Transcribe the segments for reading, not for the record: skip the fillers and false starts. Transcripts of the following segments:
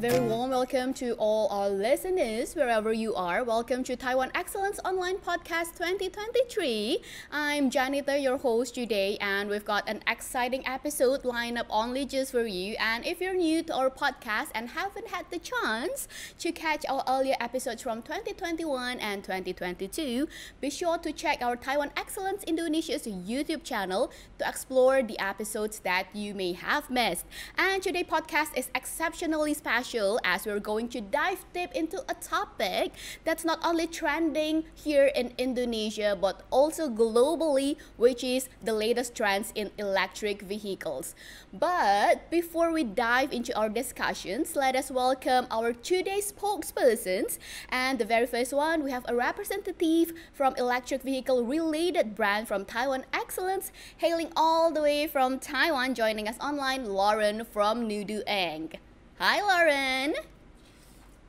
very warm welcome to all our listeners, wherever you are. Welcome to Taiwan Excellence Online Podcast 2023. I'm Janita, your host today, and we've got an exciting episode lined up only just for you. And if you're new to our podcast and haven't had the chance to catch our earlier episodes from 2021 and 2022, be sure to check our Taiwan Excellence Indonesia's YouTube channel to explore the episodes that you may have missed. And today's podcast is exceptionally special as we're going to dive deep into a topic that's not only trending here in Indonesia but also globally, which is the latest trends in electric vehicles. But before we dive into our discussions, let us welcome our today's spokespersons. And the very first one, we have a representative from electric vehicle related brand from Taiwan Excellence, hailing all the way from Taiwan, joining us online, Lauren from Noodoe Inc. Hi, Lauren.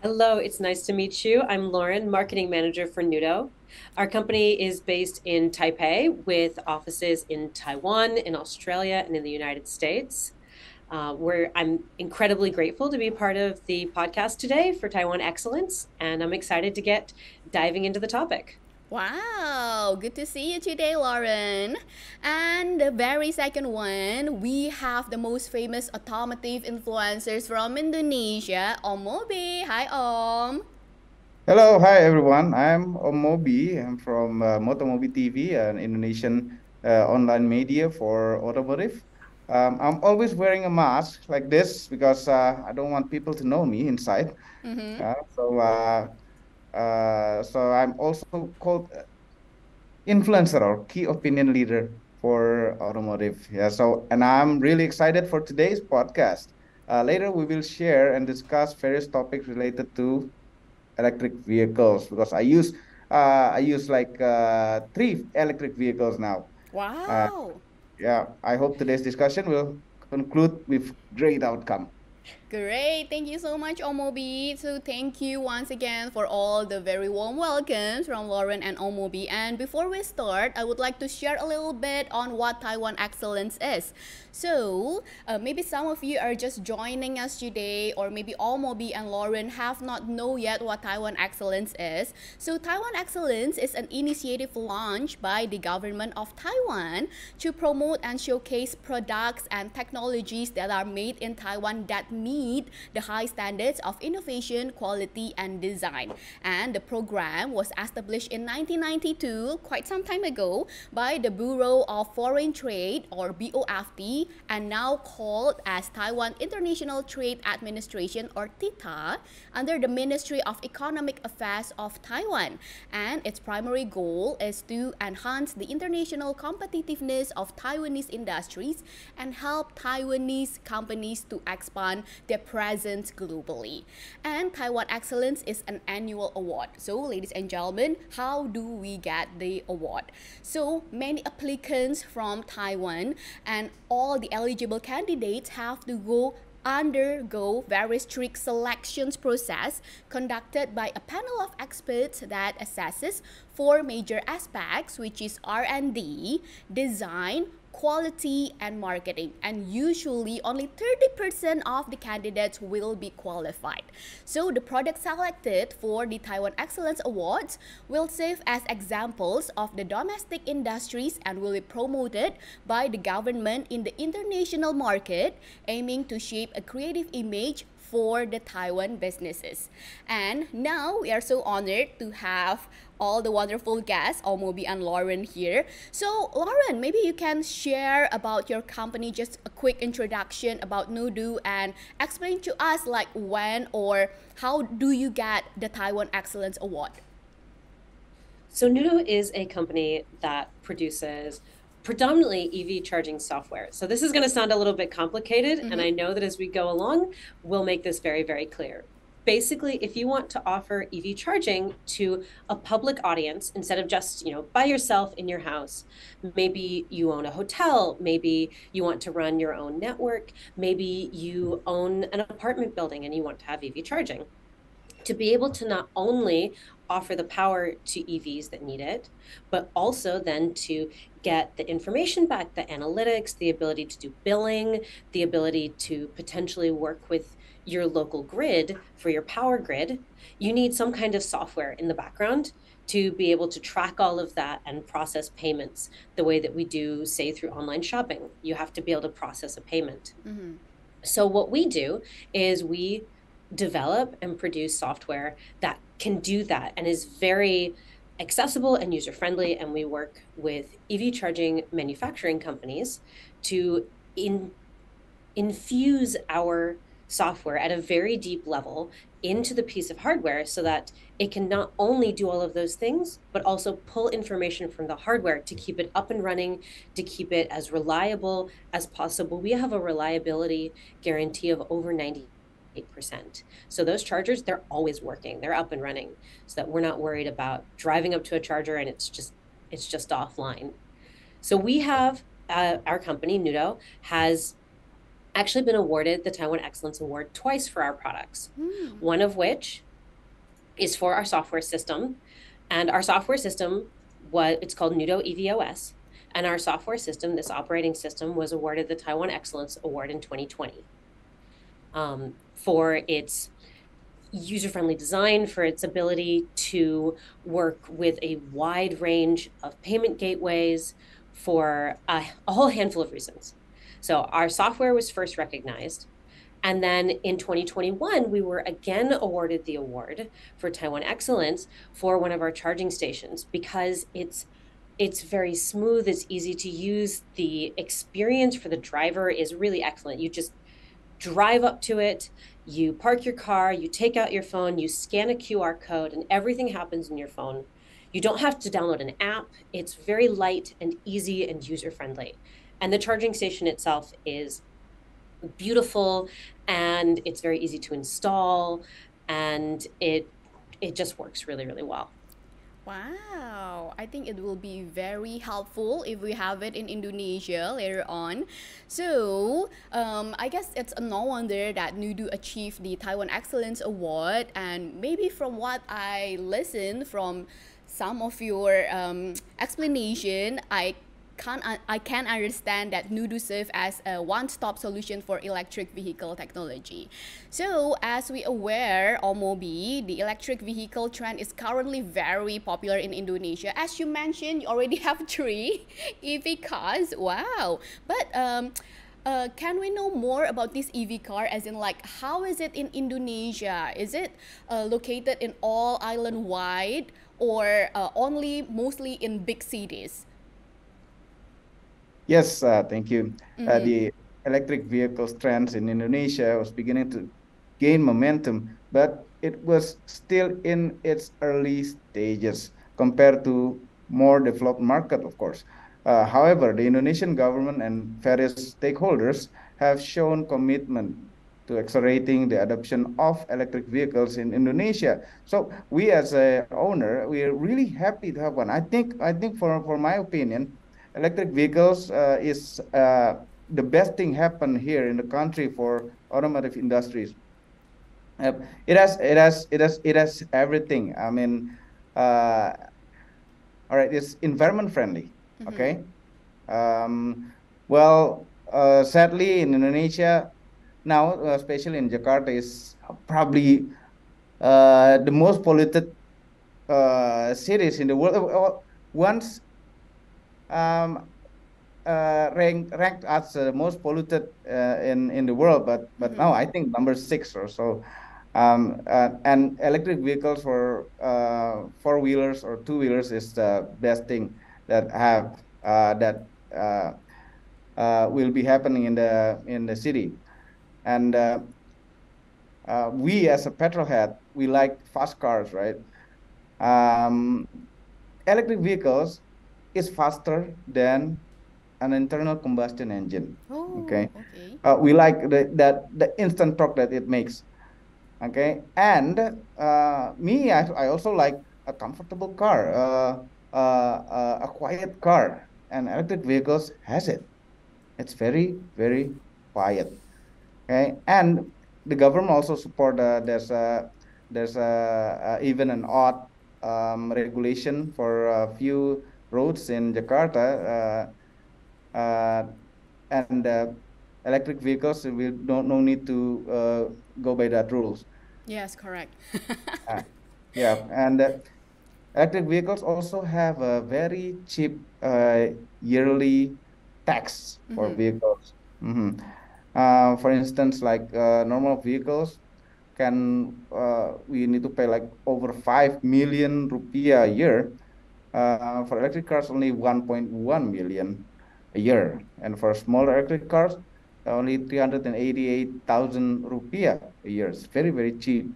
Hello, it's nice to meet you. I'm Lauren, marketing manager for Noodoe. Our company is based in Taipei with offices in Taiwan, in Australia, and in the United States. I'm incredibly grateful to be part of the podcast today for Taiwan Excellence, and I'm excited to get diving into the topic. Wow, good to see you today, Lauren. And the very second one, we have the most famous automotive influencers from Indonesia, Om Mobi. Hi, Om. Hello, hi everyone. I'm Om Mobi. I'm from MotoMobiTV, an Indonesian online media for automotive. I'm always wearing a mask like this because I don't want people to know me inside. Mm-hmm. So I'm also called influencer or key opinion leader for automotive. And I'm really excited for today's podcast. Later we will share and discuss various topics related to electric vehicles because I use like 3 electric vehicles now. Wow. I hope today's discussion will conclude with great outcome. Great, thank you so much, Om Mobi. So thank you once again for all the very warm welcomes from Lauren and Om Mobi. And before we start, I would like to share a little bit on what Taiwan Excellence is. So maybe some of you are just joining us today, or maybe Om Mobi and Lauren have not know yet what Taiwan Excellence is. So Taiwan Excellence is an initiative launched by the government of Taiwan to promote and showcase products and technologies that are made in Taiwan that meet the high standards of innovation, quality, and design. And the program was established in 1992, quite some time ago, by the Bureau of Foreign Trade, or BOFT, and now called as Taiwan International Trade Administration, or TITA, under the Ministry of Economic Affairs of Taiwan. And its primary goal is to enhance the international competitiveness of Taiwanese industries and help Taiwanese companies to expand their presence globally. And Taiwan Excellence is an annual award. So, ladies and gentlemen, how do we get the award? So, many applicants from Taiwan and all the eligible candidates have to undergo very strict selections process conducted by a panel of experts that assesses 4 major aspects, which is R&D, design, quality, and marketing. And usually only 30% of the candidates will be qualified. So the products selected for the Taiwan Excellence Awards will serve as examples of the domestic industries and will be promoted by the government in the international market, aiming to shape a creative image for the Taiwan businesses. And now we are so honored to have all the wonderful guests, Om Mobi and Lauren here. So Lauren, maybe you can share about your company, just a quick introduction about Noodoe, and explain to us like when or how do you get the Taiwan Excellence Award? So Noodoe is a company that produces predominantly EV charging software. So this is going to sound a little bit complicated, and I know that as we go along, we'll make this very, very clear. Basically, if you want to offer EV charging to a public audience instead of just, by yourself in your house, maybe you own a hotel, maybe you want to run your own network, maybe you own an apartment building and you want to have EV charging. To be able to not only offer the power to EVs that need it, but also then to get the information back, the analytics, the ability to do billing, the ability to potentially work with your local grid, for your power grid, you need some kind of software in the background to be able to track all of that and process payments the way that we do, say, through online shopping. You have to be able to process a payment. Mm-hmm. So what we do is we develop and produce software that can do that and is very accessible and user-friendly. And we work with EV charging manufacturing companies to infuse our software at a very deep level into the piece of hardware so that it can not only do all of those things, but also pull information from the hardware to keep it up and running, to keep it as reliable as possible. We have a reliability guarantee of over 98%. So those chargers, they're always working, they're up and running, so that we're not worried about driving up to a charger and it's just offline. So we have our company, Noodoe, has actually been awarded the Taiwan Excellence Award twice for our products. One of which is for our software system. And our software system, it's called Noodoe EVOS. And our software system, this operating system, was awarded the Taiwan Excellence Award in 2020 for its user-friendly design, for its ability to work with a wide range of payment gateways, for a whole handful of reasons. So our software was first recognized. And then in 2021, we were again awarded the award for Taiwan Excellence for one of our charging stations because it's very smooth, it's easy to use. The experience for the driver is really excellent. You just drive up to it, you park your car, you take out your phone, you scan a QR code, and everything happens in your phone. You don't have to download an app. It's very light and easy and user-friendly. And the charging station itself is beautiful, and it's very easy to install, and it just works really, really well. Wow, I think it will be very helpful if we have it in Indonesia later on. So, I guess it's no wonder that Noodoe achieved the Taiwan Excellence Award, and maybe from what I listened from some of your explanation, I can understand that Noodoe serves as a one-stop solution for electric vehicle technology. So, as we aware, Om Mobi, the electric vehicle trend is currently very popular in Indonesia. As you mentioned, you already have 3 EV cars. Wow! But can we know more about this EV car? As in, like, how is it in Indonesia? Is it located in all island wide, or only mostly in big cities? Yes, thank you. The electric vehicles trends in Indonesia was beginning to gain momentum, but it was still in its early stages compared to more developed market, of course. However, the Indonesian government and various stakeholders have shown commitment to accelerating the adoption of electric vehicles in Indonesia. So we, as a owner, we are really happy to have one. I think for my opinion, electric vehicles is the best thing happened here in the country for automotive industries. It has everything. I mean, all right, it's environment friendly. Okay. Well, sadly in Indonesia now, especially in Jakarta, is probably the most polluted cities in the world. Once ranked as the most polluted in the world, but now I think number 6 or so. And electric vehicles for 4-wheelers or 2-wheelers is the best thing that will be happening in the city. And we, as a petrolhead, we like fast cars, right? Electric vehicles is faster than an internal combustion engine. Okay. We like the instant torque that it makes. Okay. And I also like a comfortable car, a quiet car, and electric vehicles has it. It's very, very quiet. Okay. And the government also support there's even an odd regulation for a few roads in Jakarta, and electric vehicles, we don't no need to go by that rules. Yes, correct. Uh, yeah, and electric vehicles also have a very cheap yearly tax for Mm-hmm. vehicles. Mhm. For instance, like normal vehicles can we need to pay like over 5 million rupiah a year. For electric cars, only 1.1 million a year, and for smaller electric cars, only 388,000 rupiah a year. It's very, very cheap,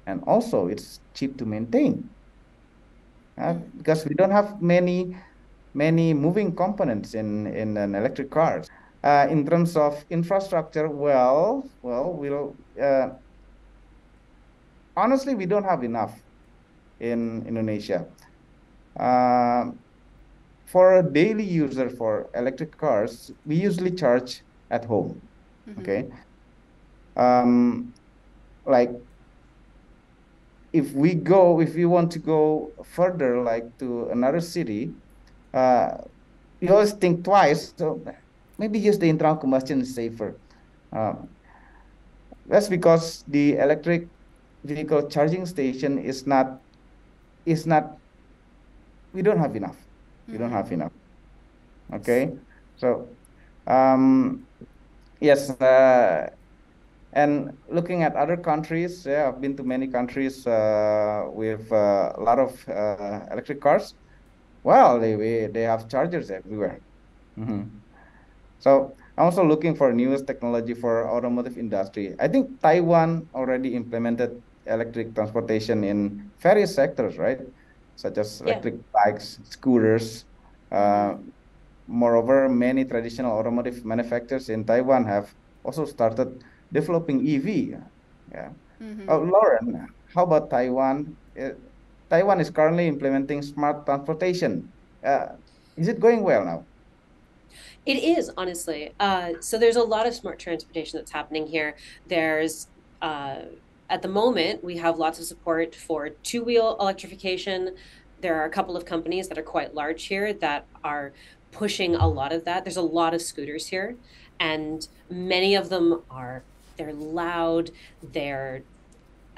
and also it's cheap to maintain because we don't have many moving components in an electric car. In terms of infrastructure, we'll honestly we don't have enough in Indonesia. Uh, for a daily user for electric cars, we usually charge at home. Mm-hmm. Okay, like if we want to go further, like to another city, we always think twice. So maybe use the internal combustion is safer. Um, that's because the electric vehicle charging station is not we don't have enough. We don't Mm-hmm. have enough. Okay, so yes, and looking at other countries, yeah, I've been to many countries with a lot of electric cars. Well, they have chargers everywhere. Mhm. So I'm also looking for newest technology for automotive industry. I think Taiwan already implemented electric transportation in various sectors, right? Such as Yeah. electric bikes, scooters. Uh, Moreover, many traditional automotive manufacturers in Taiwan have also started developing EV. Yeah. Mm-hmm. Oh, Lauren, how about Taiwan? Taiwan is currently implementing smart transportation. Is it going well now? It is, honestly. So there's a lot of smart transportation that's happening here. There's, at the moment, we have lots of support for two-wheel electrification. There are a couple of companies that are quite large here that are pushing a lot of that. There's a lot of scooters here, and many of them they're loud, I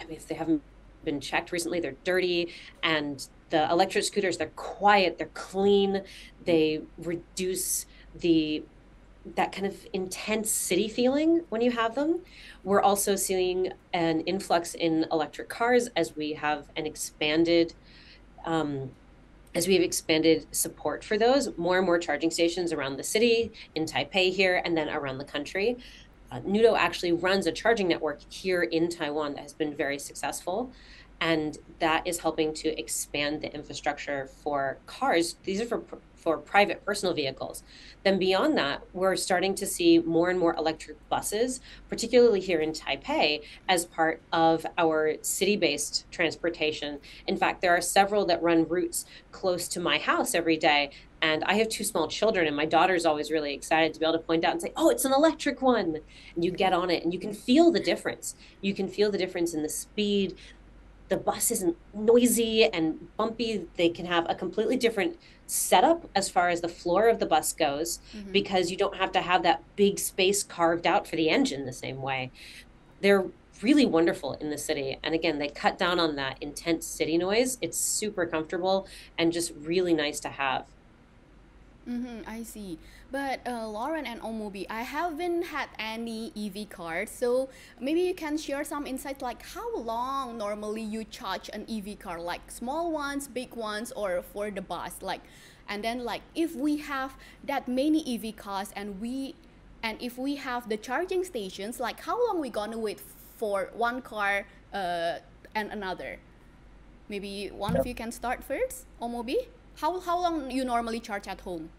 mean, if they haven't been checked recently, they're dirty, and the electric scooters, they're quiet, they're clean, they reduce that kind of intense city feeling when you have them. We're also seeing an influx in electric cars as we have expanded support for those, more and more charging stations around the city, in Taipei here, and then around the country. Noodoe actually runs a charging network here in Taiwan that has been very successful, and that is helping to expand the infrastructure for cars. These are for private personal vehicles. Then beyond that, we're starting to see more and more electric buses, particularly here in Taipei, as part of our city-based transportation. In fact, there are several that run routes close to my house every day. And I have two small children, and my daughter's always really excited to be able to point out and say, "Oh, it's an electric one." And you get on it and you can feel the difference. You can feel the difference in the speed. The bus isn't noisy and bumpy. They can have a completely different setup as far as the floor of the bus goes, because you don't have to have that big space carved out for the engine the same way. They're really wonderful in the city. And again, they cut down on that intense city noise. It's super comfortable and just really nice to have. I see. But Lauren and Om Mobi, I haven't had any EV cars, so maybe you can share some insights like how long normally you charge an EV car, like small ones, big ones, or for the bus, like, and then like if we have that many EV cars and if we have the charging stations, like how long we gonna wait for one car and another? Maybe one of you can start first, Om Mobi. How long you normally charge at home?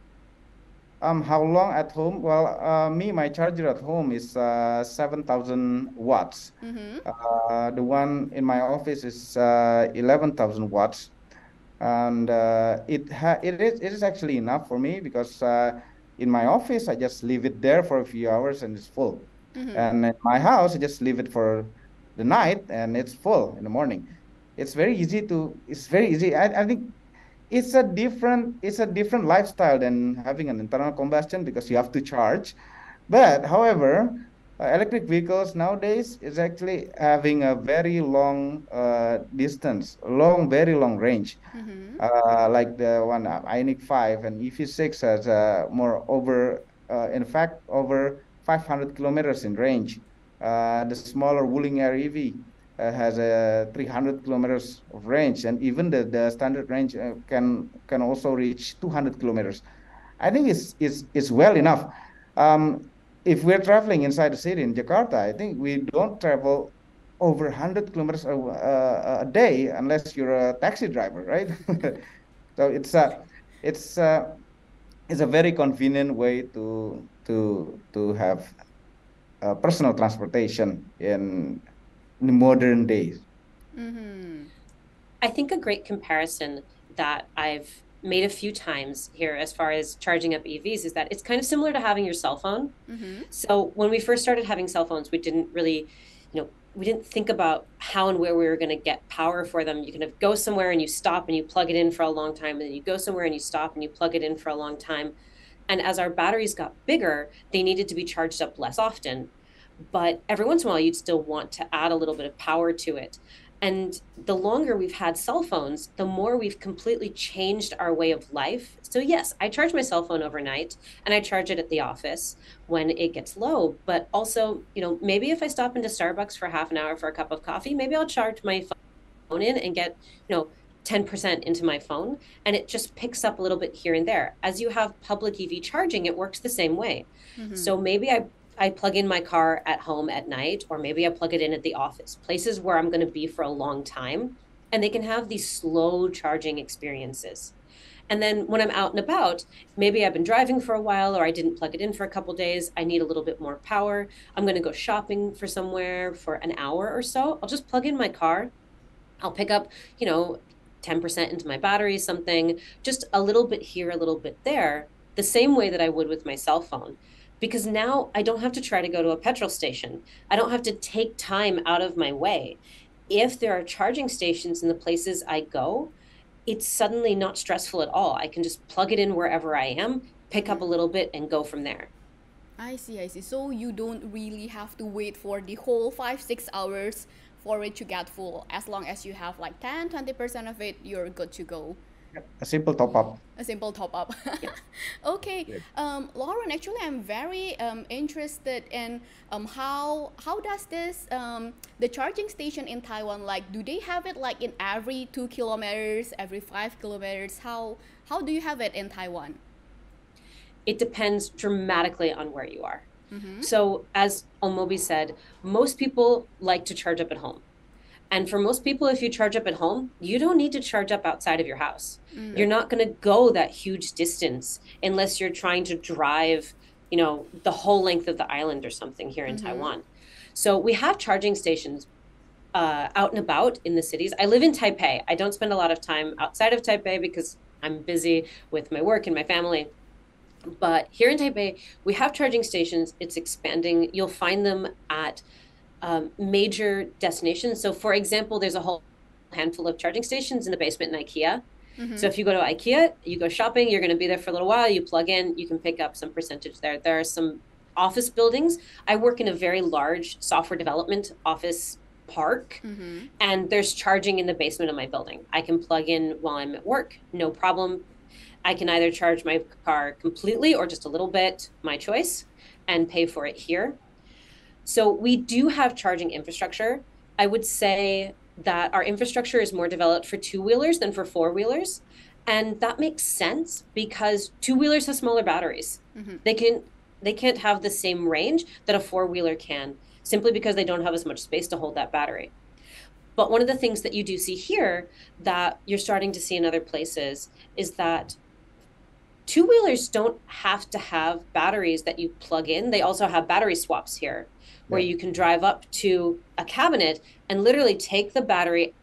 How long at home? Well, my charger at home is 7,000 watts. The one in my office is 11,000 watts, and it is actually enough for me because in my office I just leave it there for a few hours and it's full, and in my house I just leave it for the night and it's full in the morning. It's very easy to. It's very easy. I think it's a different lifestyle than having an internal combustion because you have to charge. But however, electric vehicles nowadays is actually having a very long distance, very long range. Mm-hmm. Like the one Ioniq 5 and EV6 has in fact, over 500 kilometers in range. The smaller Wuling Air EV has a 300 kilometers of range, and even the standard range can also reach 200 kilometers. I think it's well enough. Um, if we're traveling inside the city in Jakarta, I think we don't travel over 100 kilometers a day unless you're a taxi driver, right? So it's a it's a very convenient way to have personal transportation in modern days. Mm-hmm. I think a great comparison that I've made a few times here as far as charging up EVs is that it's kind of similar to having your cell phone. Mm-hmm. So when we first started having cell phones, we didn't really, we didn't think about how and where we were going to get power for them. You kind of go somewhere and you stop and you plug it in for a long time, and then you go somewhere and you stop and you plug it in for a long time. And as our batteries got bigger, they needed to be charged up less often. But every once in a while, you'd still want to add a little bit of power to it. And the longer we've had cell phones, the more we've completely changed our way of life. So yes, I charge my cell phone overnight and I charge it at the office when it gets low. But also, maybe if I stop into Starbucks for half an hour for a cup of coffee, maybe I'll charge my phone in and get, 10% into my phone, and it just picks up a little bit here and there. As you have public EV charging, it works the same way. Mm-hmm. So maybe I plug in my car at home at night, or maybe I plug it in at the office, places where I'm going to be for a long time, and they can have these slow charging experiences. And then when I'm out and about, maybe I've been driving for a while, or I didn't plug it in for a couple days, I need a little bit more power, I'm going to go shopping for somewhere for an hour or so, I'll just plug in my car, I'll pick up, 10% into my battery, something, just a little bit here, a little bit there, the same way that I would with my cell phone. Because now I don't have to try to go to a petrol station. I don't have to take time out of my way. If there are charging stations in the places I go, it's suddenly not stressful at all. I can just plug it in wherever I am, pick up a little bit, and go from there. I see, I see. So you don't really have to wait for the whole 5-6 hours for it to get full. As long as you have like 10-20% of it, you're good to go. A simple top up. A simple top up. Yeah. Okay, Good. Lauren, actually, I'm very interested in how does this the charging station in Taiwan, like, do they have it like in every 2 kilometers, every 5 kilometers? How do you have it in Taiwan? It depends dramatically on where you are. Mm-hmm. So as Om Mobi said, most people like to charge up at home. And for most people, if you charge up at home, you don't need to charge up outside of your house. Mm. You're not going to go that huge distance unless you're trying to drive, the whole length of the island or something here in Taiwan. So we have charging stations out and about in the cities. I live in Taipei. I don't spend a lot of time outside of Taipei because I'm busy with my work and my family. But here in Taipei, we have charging stations. It's expanding. You'll find them at major destinations. So for example, there's a whole handful of charging stations in the basement in IKEA. Mm-hmm. So if you go to IKEA, you go shopping, you're going to be there for a little while, you plug in, you can pick up some percentage there. There are some office buildings. I work in a very large software development office park, Mm-hmm. and there's charging in the basement of my building. I can plug in while I'm at work, no problem. I can either charge my car completely or just a little bit, my choice, and pay for it here. So we do have charging infrastructure. I would say that our infrastructure is more developed for two-wheelers than for four-wheelers. And that makes sense because two-wheelers have smaller batteries. Mm-hmm. They can't have the same range that a four-wheeler can, simply because they don't have as much space to hold that battery. But one of the things that you do see here that you're starting to see in other places is that two-wheelers don't have to have batteries that you plug in. They also have battery swaps here, where you can drive up to a cabinet and literally take the battery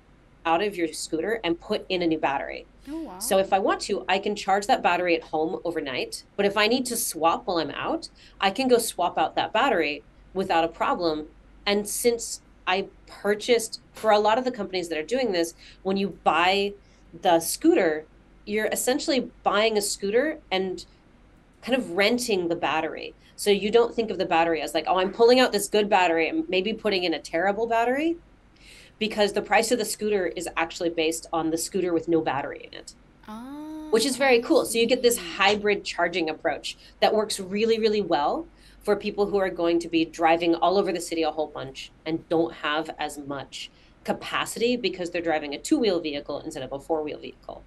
out of your scooter and put in a new battery. Oh, wow. So if I want to, I can charge that battery at home overnight. But if I need to swap while I'm out, I can go swap out that battery without a problem. And since I purchased, for a lot of the companies that are doing this, when you buy the scooter, you're essentially buying a scooter and kind of renting the battery. So you don't think of the battery as like, oh, I'm pulling out this good battery and maybe putting in a terrible battery, because the price of the scooter is actually based on the scooter with no battery in it, which is very cool. So you get this hybrid charging approach that works really, really well for people who are going to be driving all over the city a whole bunch and don't have as much capacity because they're driving a two-wheel vehicle instead of a four-wheel vehicle.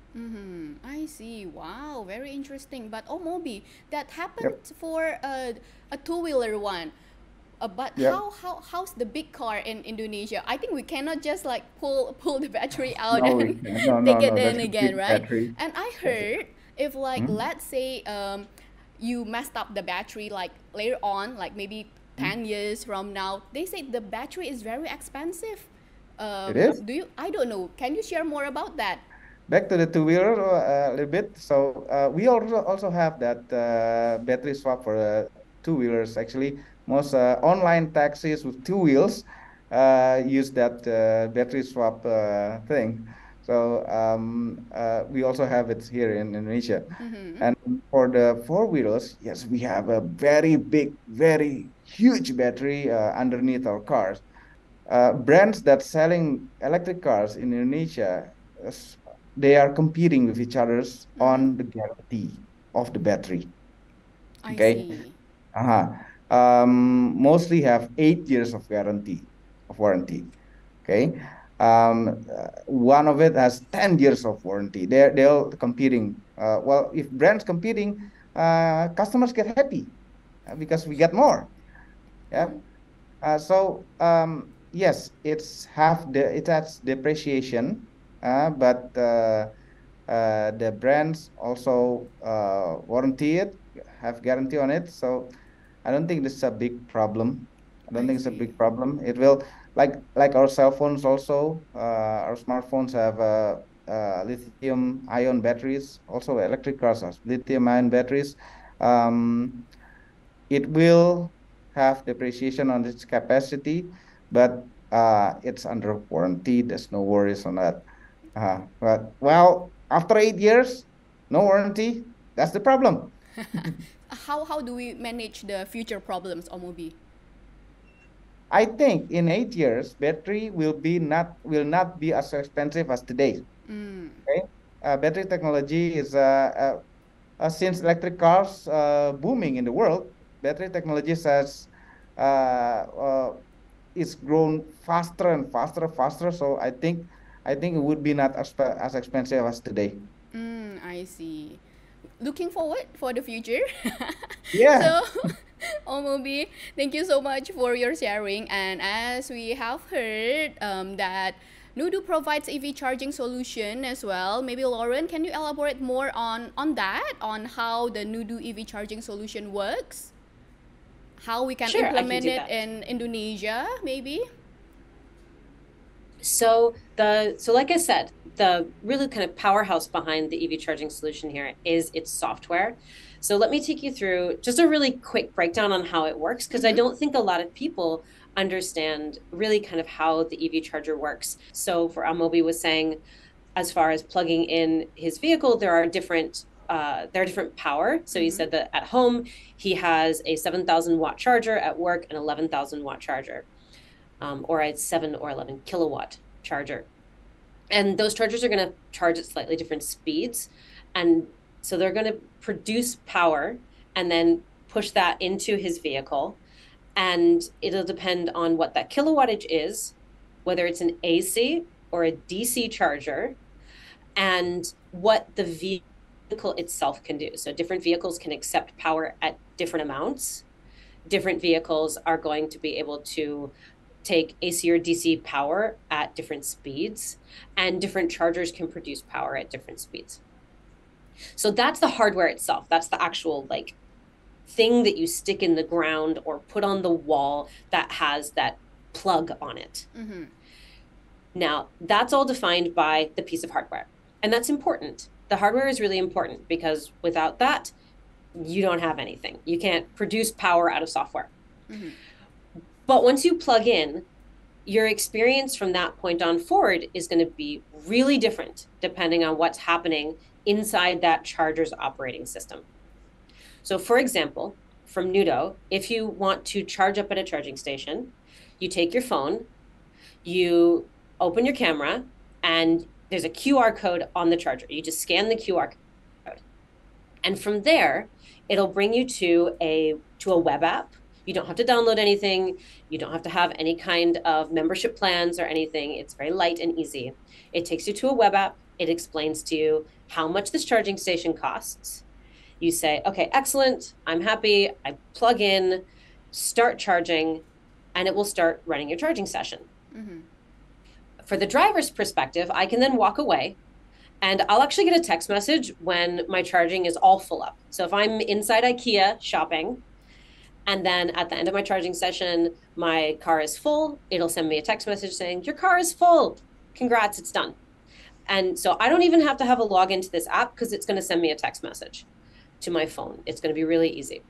I see. Wow, very interesting. But oh, Mobi, that happened for a two-wheeler one. But how's the big car in Indonesia? I think we cannot just like pull the battery out and take it in again, right? Battery. And I heard if like let's say you messed up the battery like later on, like maybe 10 years from now, they say the battery is very expensive. It is? I don't know. Can you share more about that? Back to the two-wheeler a little bit. So we also have that battery swap for two-wheelers. Actually, most online taxis with two wheels use that battery swap thing. So we also have it here in Indonesia. And for the four-wheelers, yes, we have a very big, very huge battery underneath our cars. Brands that selling electric cars in Indonesia, they are competing with each other on the guarantee of the battery. Okay. I see. Mostly have 8 years of warranty. Okay. One of it has 10 years of warranty. They're all competing. Well, if brands competing, customers get happy because we get more. Yeah. So yes, it has depreciation, but the brands also warranty it, have guarantee on it. So I don't think this is a big problem. I don't think it's a big problem. It will, like our cell phones also, our smartphones have lithium-ion batteries. Also, electric cars have lithium-ion batteries. It will have depreciation on its capacity, but it's under warranty. There's no worries on that. But well, after 8 years, no warranty. That's the problem. How do we manage the future problems, Om Mobi? I think in 8 years, battery will not be as expensive as today. Okay, battery technology is since electric cars booming in the world, battery technology has it's grown faster and faster. So I think it would be not as expensive as today. I see. Looking forward for the future. Yeah. So, Om Mobi, thank you so much for your sharing. And as we have heard that Noodoe provides EV charging solution as well. Maybe Lauren, can you elaborate more on that, on how the Noodoe EV charging solution works? How we can implement it in Indonesia, maybe? So like I said, the really kind of powerhouse behind the EV charging solution here is its software. So let me take you through just a really quick breakdown on how it works, because I don't think a lot of people understand really kind of how the EV charger works. So for Om Mobi was saying, as far as plugging in his vehicle, there are different power. So he said that at home, he has a 7,000 watt charger, at work an 11,000 watt charger, or a 7 or 11 kilowatt charger. And those chargers are going to charge at slightly different speeds. And so they're going to produce power and then push that into his vehicle. And it'll depend on what that kilowattage is, whether it's an AC or a DC charger, and what the vehicle itself can do. So different vehicles can accept power at different amounts. Different vehicles are going to be able to take AC or DC power at different speeds, and different chargers can produce power at different speeds. So that's the hardware itself. That's the actual like thing that you stick in the ground or put on the wall that has that plug on it. Now, that's all defined by the piece of hardware. And that's important. The hardware is really important, because without that, you don't have anything. You can't produce power out of software. But once you plug in, your experience from that point on forward is going to be really different depending on what's happening inside that charger's operating system. So for example, from Noodoe, if you want to charge up at a charging station, you take your phone, you open your camera, and there's a QR code on the charger. You just scan the QR code. And from there, it'll bring you to a web app. You don't have to download anything. You don't have to have any kind of membership plans or anything. It's very light and easy. It takes you to a web app. It explains to you how much this charging station costs. You say, okay, excellent. I'm happy. I plug in, start charging, and it will start running your charging session. Mm-hmm. For the driver's perspective, I can then walk away and I'll actually get a text message when my charging is all full up. So if I'm inside IKEA shopping, and then at the end of my charging session, my car is full, it'll send me a text message saying, your car is full. Congrats, it's done. And so I don't even have to have a login to this app because it's going to send me a text message to my phone. It's going to be really easy.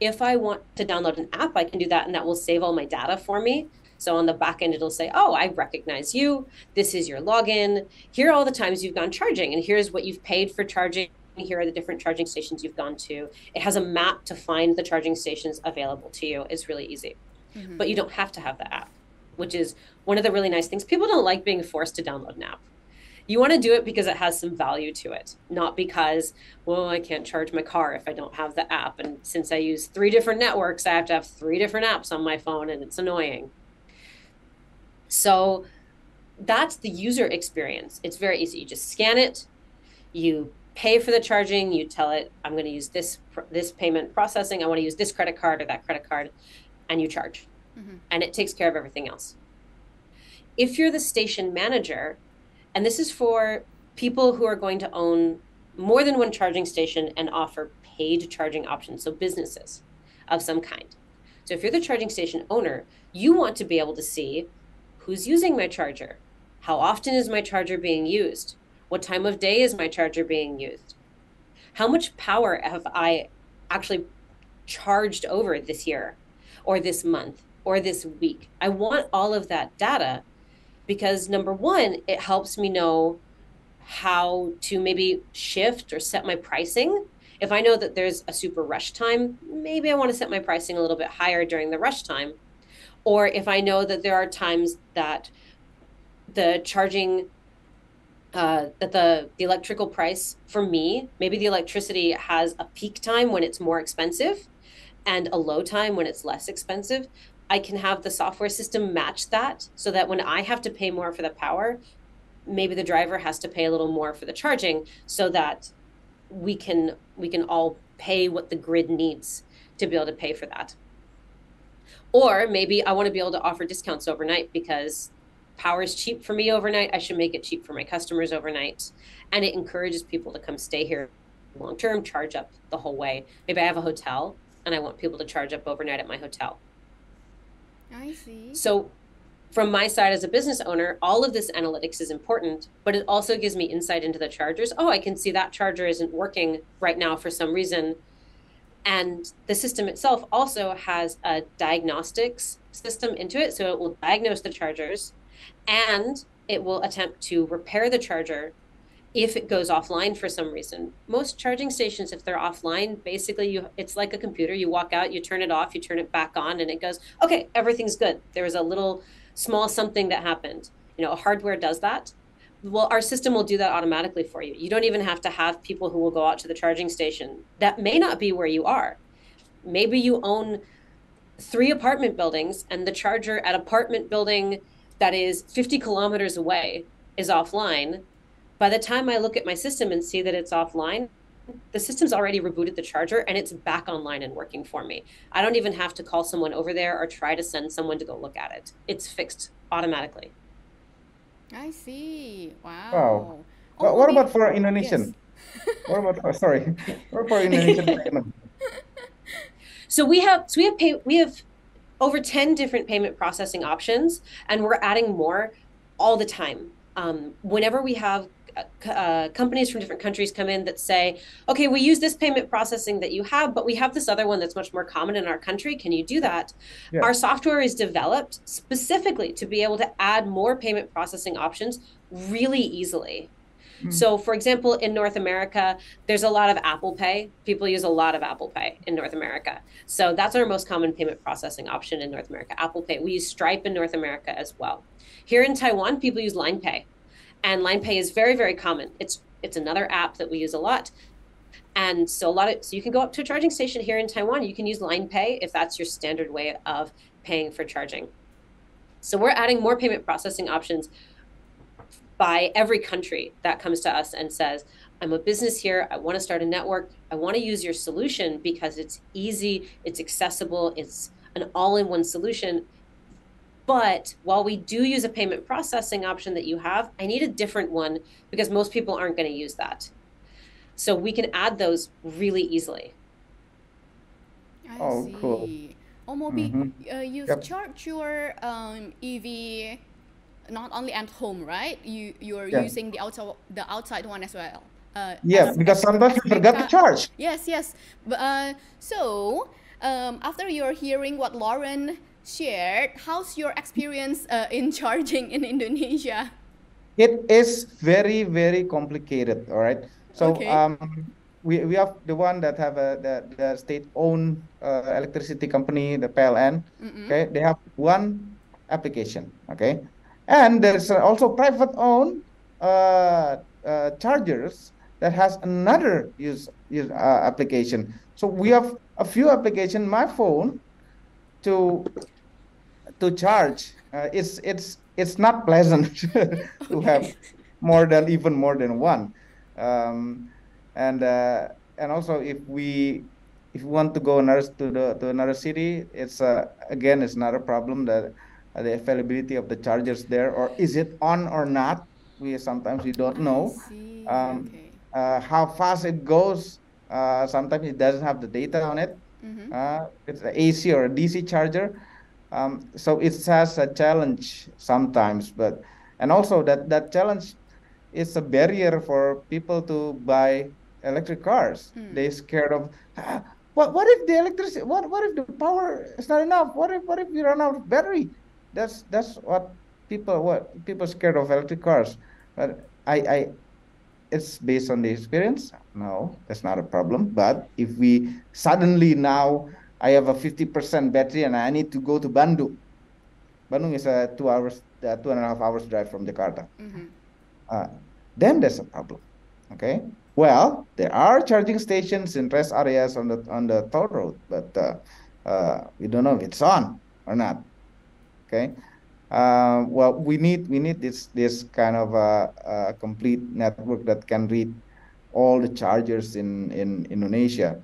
If I want to download an app, I can do that, and that will save all my data for me. So on the back end, it'll say, oh, I recognize you. This is your login. Here are all the times you've gone charging, and here's what you've paid for charging. Here are the different charging stations you've gone to. It has a map to find the charging stations available to you. It's really easy. Mm-hmm. But you don't have to have the app, which is one of the really nice things. People don't like being forced to download an app. You want to do it because it has some value to it, not because, well, I can't charge my car if I don't have the app. And since I use 3 different networks, I have to have 3 different apps on my phone, and it's annoying. So that's the user experience. It's very easy. You just scan it, you pay for the charging, you tell it, I'm going to use this payment processing, I want to use this credit card or that credit card, and you charge. Mm-hmm. And it takes care of everything else. If you're the station manager, and this is for people who are going to own more than one charging station and offer paid charging options, so businesses of some kind. So if you're the charging station owner, you want to be able to see who's using my charger, how often is my charger being used, what time of day is my charger being used, how much power have I actually charged over this year or this month or this week. I want all of that data because number one, it helps me know how to maybe shift or set my pricing. If I know that there's a super rush time, maybe I want to set my pricing a little bit higher during the rush time. Or if I know that there are times that the charging, that the electrical price for me, maybe the electricity has a peak time when it's more expensive and a low time when it's less expensive, I can have the software system match that so that when I have to pay more for the power, maybe the driver has to pay a little more for the charging so that we can all pay what the grid needs to be able to pay for that. Or maybe I want to be able to offer discounts overnight because power is cheap for me overnight. I should make it cheap for my customers overnight. And it encourages people to come stay here long term, charge up the whole way. Maybe I have a hotel and I want people to charge up overnight at my hotel. I see. So from my side as a business owner, all of this analytics is important, but it also gives me insight into the chargers. Oh, I can see that charger isn't working right now for some reason. And the system itself also has a diagnostics system into it. So it will diagnose the chargers and it will attempt to repair the charger if it goes offline for some reason. Most charging stations, if they're offline, basically it's like a computer. You walk out, you turn it off, you turn it back on, and it goes, okay, everything's good. There was a little small something that happened. Hardware does that. Well, our system will do that automatically for you. You don't even have to have people who will go out to the charging station. That may not be where you are. Maybe you own 3 apartment buildings and the charger at apartment building that is 50 kilometers away is offline. By the time I look at my system and see that it's offline, the system's already rebooted the charger and it's back online and working for me. I don't even have to call someone over there or try to send someone to go look at it. It's fixed automatically. I see. Wow. Wow. Oh, What maybe- about for Indonesian? Yes. What about what for Indonesian payment? So we have over 10 different payment processing options, and we're adding more all the time. Whenever we have companies from different countries come in that say, okay, we use this payment processing that you have, but we have this other one that's much more common in our country. Can you do that? Yeah. Our software is developed specifically to be able to add more payment processing options really easily. So for example, in North America, there's a lot of Apple Pay. People use a lot of Apple Pay in North America. So that's our most common payment processing option in North America, Apple Pay. We use Stripe in North America as well. Here in Taiwan, people use Line Pay. And Line Pay is very, very common. It's another app that we use a lot. And so you can go up to a charging station here in Taiwan. You can use Line Pay if that's your standard way of paying for charging. So we're adding more payment processing options by every country that comes to us and says, I'm a business here, I want to start a network, I want to use your solution because it's easy, it's accessible, it's an all-in-one solution. But while we do use a payment processing option that you have, I need a different one because most people aren't going to use that. So we can add those really easily. I Oh, see. cool. Om Mobi, you Yep. charge your EV not only at home, right? You're Yeah. using the outside one as well. Yeah, because sometimes we forgot to charge. Yes. But, so after you're hearing what Lauren shared, how's your experience in charging in Indonesia? It is very, very complicated. All right. So Okay. We have the one that have the state-owned electricity company, the PLN. Okay, they have one application. Okay, and there's also private-owned chargers that has another use application. So we have a few applications. My phone to charge. It's not pleasant to have even more than one. And also if we want to go to another city, it's again it's not a problem that the availability of the chargers there, or is it on or not? Sometimes we don't know. I see. Okay. Okay. How fast it goes. Sometimes it doesn't have the data on it. It's an AC or a DC charger. So it has a challenge sometimes, and also that challenge is a barrier for people to buy electric cars. They're scared of what if the electricity? What if the power is not enough? What if we run out of battery? That's what people scared of electric cars. But it's based on the experience. No, that's not a problem. But if we suddenly now I have a 50% battery and I need to go to Bandung. Bandung is a 2.5 hours drive from Jakarta. Then there's a problem. Okay. Well, there are charging stations in rest areas on the toll road, but we don't know if it's on or not. Okay. Well, we need this kind of a complete network that can read all the chargers in Indonesia.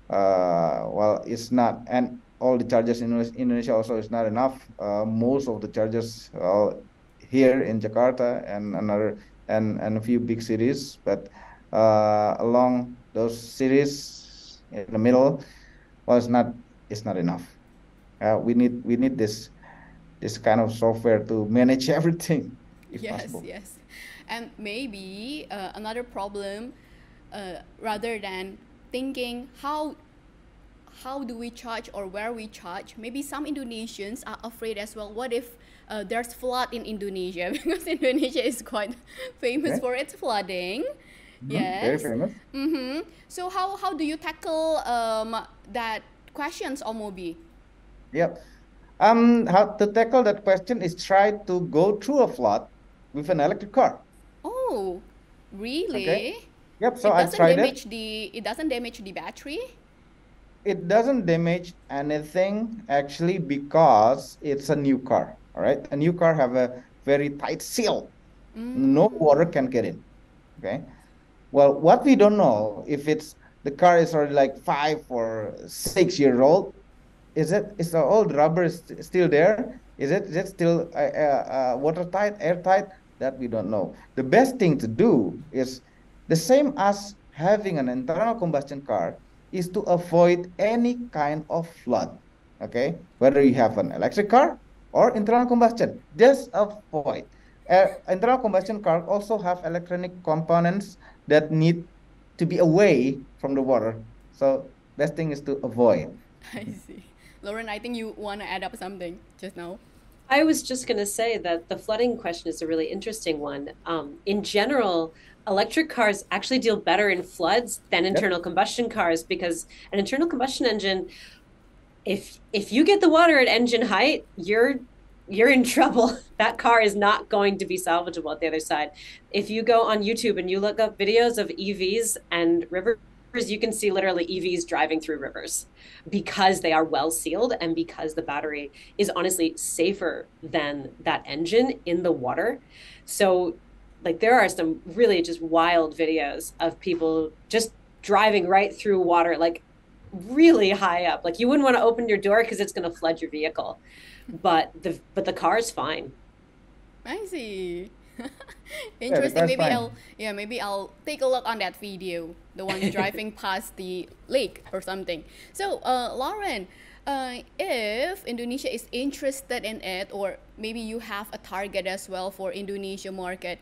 Well, it's not, and all the chargers in Indonesia also is not enough. Most of the chargers here in Jakarta and a few big cities, but along those cities in the middle, well, it's not enough. We need this kind of software to manage everything, if possible. Yes. And maybe another problem, rather than thinking how do we charge or where we charge, maybe some Indonesians are afraid as well. What if there's flood in Indonesia? Because Indonesia is quite famous for its flooding. Yes. Very famous. So how do you tackle that questions, Om Mobi? Yep. How to tackle that question is try to go through a flood with an electric car. Oh, really? Okay. Yep. So I tried it. It doesn't damage the battery? It doesn't damage anything actually because it's a new car. All right. A new car have a very tight seal. No water can get in. Okay. Well, what we don't know if the car is already like 5 or 6 years old. Is the old rubber still there? Is it still watertight, airtight? That we don't know. The best thing to do is the same as having an internal combustion car, is to avoid any kind of flood. Okay, whether you have an electric car or internal combustion, just avoid. Internal combustion car also have electronic components that need to be away from the water. So best thing is to avoid. I see. Lauren, I think you want to add up something just now. I was just going to say that the flooding question is a really interesting one. In general, electric cars actually deal better in floods than internal combustion cars, because an internal combustion engine, if you get the water at engine height, you're in trouble. That car is not going to be salvageable at the other side. If you go on YouTube and you look up videos of EVs and rivers, you can see literally EVs driving through rivers because they are well sealed and because the battery is honestly safer than that engine in the water. So like there are some really just wild videos of people just driving right through water, like really high up. Like you wouldn't want to open your door because it's going to flood your vehicle. But the car is fine. I see. Yeah, the Interesting. car's Maybe fine. maybe I'll take a look on that video, the one driving past the lake or something. So, Lauren, if Indonesia is interested in it, or maybe you have a target as well for Indonesia market,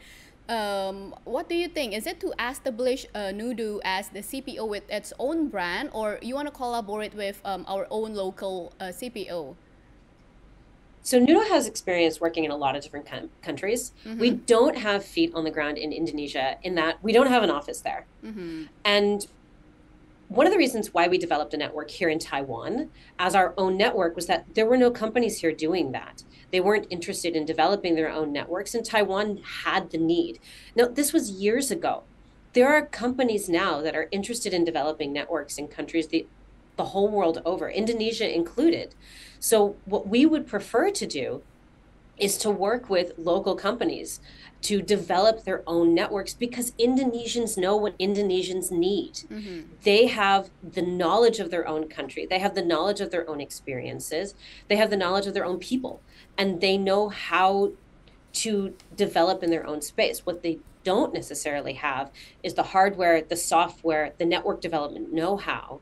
what do you think? Is it to establish Noodoe as the CPO with its own brand, or you want to collaborate with our own local CPO? So Noodoe has experience working in a lot of different countries. We don't have feet on the ground in Indonesia, in that we don't have an office there. And one of the reasons why we developed a network here in Taiwan as our own network was that there were no companies here doing that. They weren't interested in developing their own networks, and Taiwan had the need. Now, this was years ago. There are companies now that are interested in developing networks in countries the whole world over, Indonesia included. So what we would prefer to do is to work with local companies to develop their own networks, because Indonesians know what Indonesians need. They have the knowledge of their own country. They have the knowledge of their own experiences. They have the knowledge of their own people, and they know how to develop in their own space. What they don't necessarily have is the hardware, the software, the network development know-how,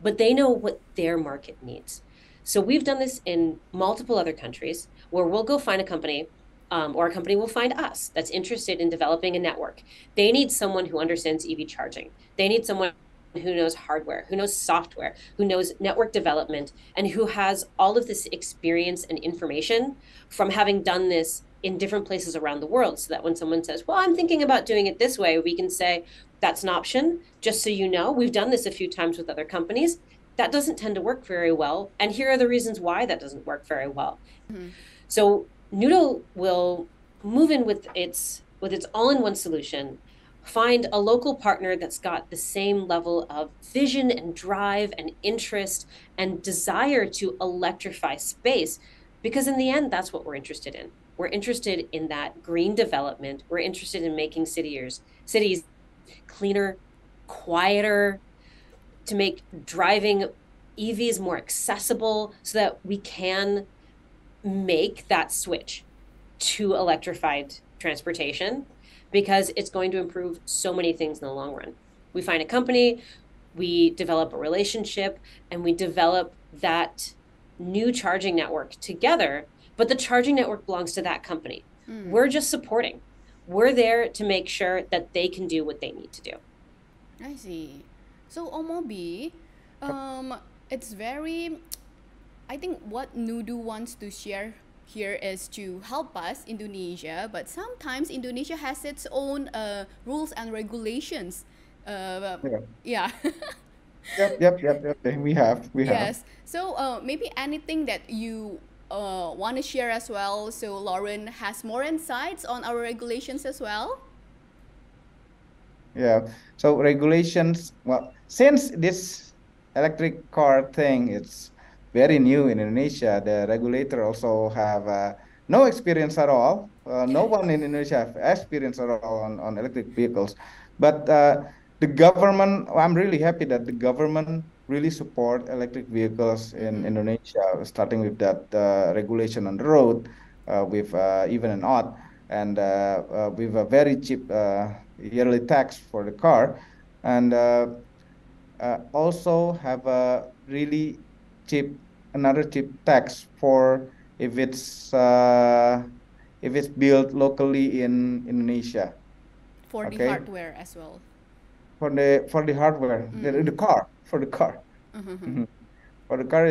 but they know what their market needs. So we've done this in multiple other countries, where we'll go find a company, or a company will find us that's interested in developing a network. They need someone who understands EV charging. They need someone who knows hardware, who knows software, who knows network development, and who has all of this experience and information from having done this in different places around the world, so that when someone says, well, I'm thinking about doing it this way, we can say, that's an option. Just so you know, we've done this a few times with other companies. That doesn't tend to work very well. And here are the reasons why that doesn't work very well. So Noodoe will move in with its all-in-one solution, find a local partner that's got the same level of vision and drive and interest and desire to electrify space, because in the end, that's what we're interested in. We're interested in that green development. We're interested in making cities cleaner, quieter, to make driving EVs more accessible, so that we can make that switch to electrified transportation, because it's going to improve so many things in the long run. We find a company, we develop a relationship, and we develop that new charging network together, but the charging network belongs to that company. We're just supporting. We're there to make sure that they can do what they need to do. I see. So, Om Mobi, it's very, I think what Noodoe wants to share here is to help us, Indonesia, but sometimes Indonesia has its own rules and regulations. Yeah. Yep. We have. Yes. So, maybe anything that you want to share as well, so Lauren has more insights on our regulations as well. Yeah. So regulations, well, since this electric car thing, it's very new in Indonesia, the regulator also have no experience at all. No one in Indonesia have experience at all on electric vehicles. But the government, I'm really happy that the government really support electric vehicles in Indonesia, starting with that regulation on the road, with even an odd, and with a very cheap yearly tax for the car, and also have a really another cheap tax for if it's built locally in Indonesia. For the hardware as well. For the hardware, the car, for the car. For the car,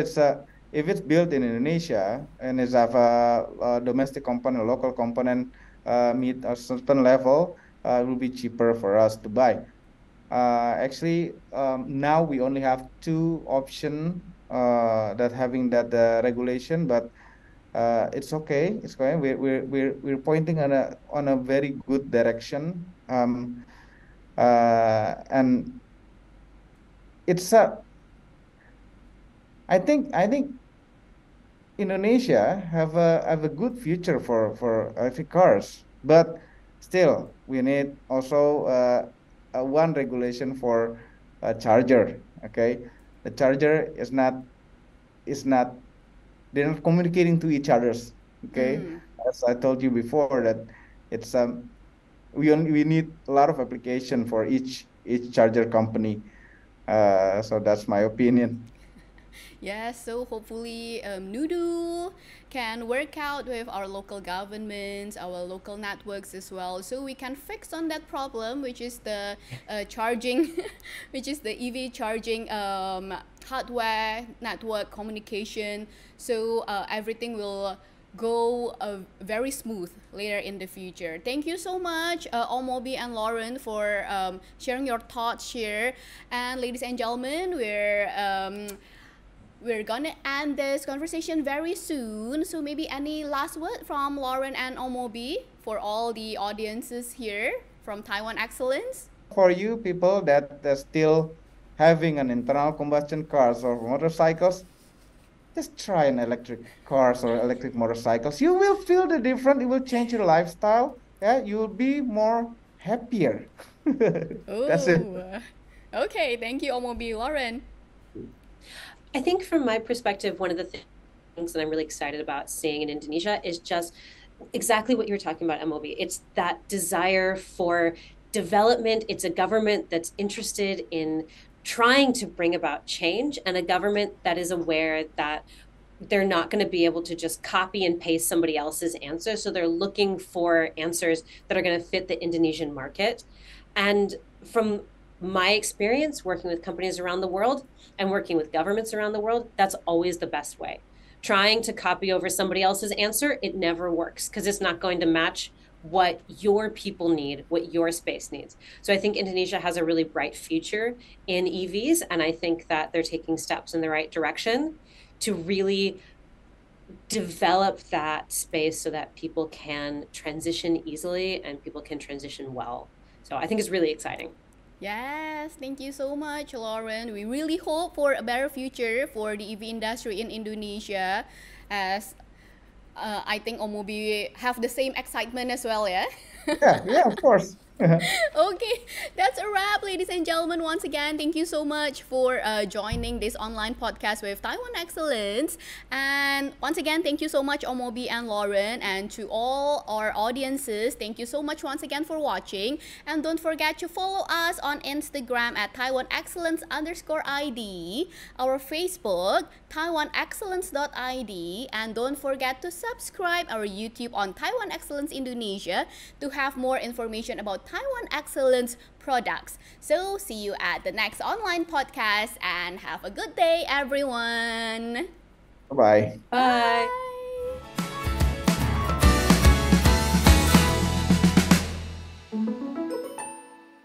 if it's built in Indonesia and is have a domestic component, local component meet a certain level, it will be cheaper for us to buy. Actually, now we only have two option that having that regulation, but it's okay. It's okay. We're pointing on a very good direction. And it's I think Indonesia have a good future for electric cars, but still we need also one regulation for a charger. Okay, the charger is not they're not communicating to each others. Okay, as I told you before that it's we need a lot of application for each charger company. So that's my opinion. Yes, so hopefully Noodoe can work out with our local governments, our local networks as well, so we can fix on that problem, which is the charging, which is the EV charging hardware network communication. So everything will go very smooth later in the future. Thank you so much, Om Mobi and Lauren, for sharing your thoughts here. And ladies and gentlemen, we're gonna end this conversation very soon. So maybe any last word from Lauren and Om Mobi for all the audiences here from Taiwan Excellence? For you people that are still having an internal combustion cars or motorcycles, just try an electric cars or electric motorcycles. You will feel the difference. It will change your lifestyle. Yeah, you will be more happier. That's it. Oh, okay. Thank you, Om Mobi. Lauren? I think from my perspective, one of the things that I'm really excited about seeing in Indonesia is just exactly what you're talking about, MOB. It's that desire for development. It's a government that's interested in trying to bring about change, and a government that is aware that they're not going to be able to just copy and paste somebody else's answer. So they're looking for answers that are going to fit the Indonesian market. And from my experience working with companies around the world and working with governments around the world, that's always the best way. Trying to copy over somebody else's answer, it never works because it's not going to match what your people need, what your space needs. So I think Indonesia has a really bright future in EVs, and I think that they're taking steps in the right direction to really develop that space so that people can transition easily and people can transition well. So I think it's really exciting. Yes, thank you so much, Lauren. We really hope for a better future for the EV industry in Indonesia, as I think Om Mobi have the same excitement as well, yeah? Yeah, of course. Okay, that's a wrap, ladies and gentlemen. Once again, thank you so much for joining this online podcast with Taiwan Excellence. And once again, thank you so much, Om Mobi and Lauren. And to all our audiences, thank you so much once again for watching. And don't forget to follow us on Instagram at Taiwan Excellence _ID, our Facebook, TaiwanExcellence.id, and don't forget to subscribe our YouTube on Taiwan Excellence Indonesia to have more information about Taiwan Excellence products. So see you at the next online podcast and have a good day, everyone. Bye-bye. Bye.